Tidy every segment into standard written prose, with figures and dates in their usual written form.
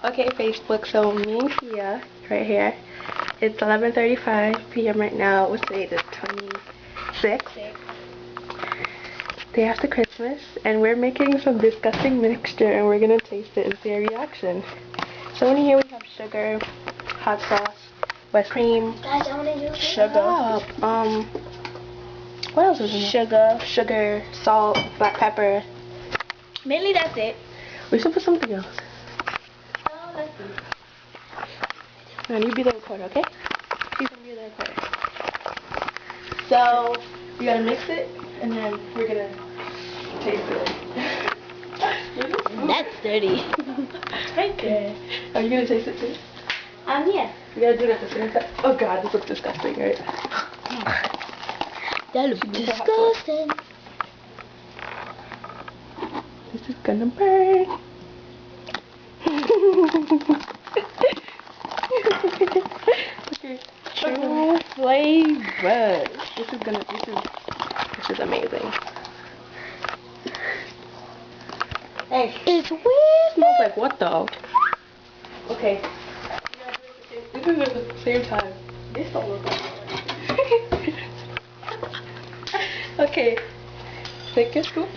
Okay, Facebook, so me and Kia, right here, it's 11:35 p.m. right now. What's today, the 26th? Day after Christmas, and we're making some disgusting mixture, and we're gonna taste it and see our reaction. So in here we have sugar, hot sauce, whipped cream, sugar, what else is in there? Sugar, salt, black pepper. Mainly that's it. We should put something else. And you be the recorder, okay? She's gonna be the recorder. So we gotta mix it, and then we're gonna taste it. That's dirty. Okay. Are you gonna taste it too? Yeah. We gotta do it at the same time. Oh god, this looks disgusting, right? That looks disgusting. This is gonna burn. Okay. True flavor. This is amazing. Hey, it's weird. It smells like what though? Okay. We can do it at the same time. This don't look like it. Okay. Take a scoop.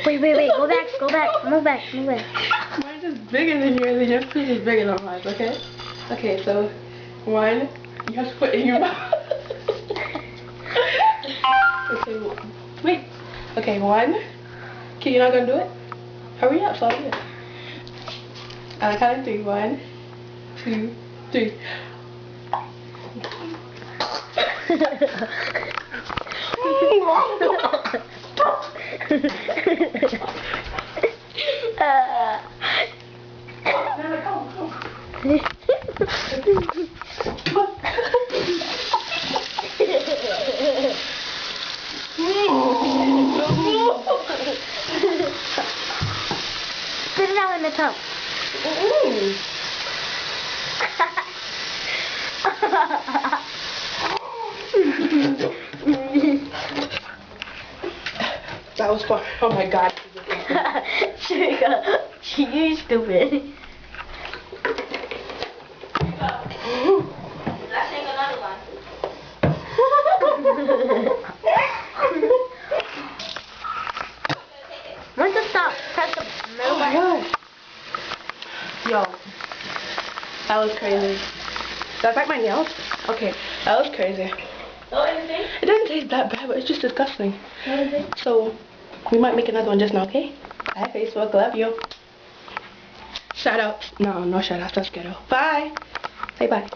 Wait. Go back. Move back. Mine is bigger than yours, and your scoop is bigger than mine, okay? Okay, so one, you have to put in your mouth. Okay, wait. Okay, one. Okay, you're not gonna do it? Hurry up, so I'll do it. On the count of three. 1, 2, 3. Spit it out in the cup. That was fun. Oh my god. Sugar, you stupid. Let's take another one. Once it stops, press the middle Oh my button. god. Yo. That was crazy. Did I bite my nails? Okay, that was crazy. Oh, anything? It doesn't taste that bad, but it's just disgusting. Anything? So, we might make another one just now, okay? Bye, Facebook. Love you. Shout out. No shout out. That's ghetto. Bye. Say bye.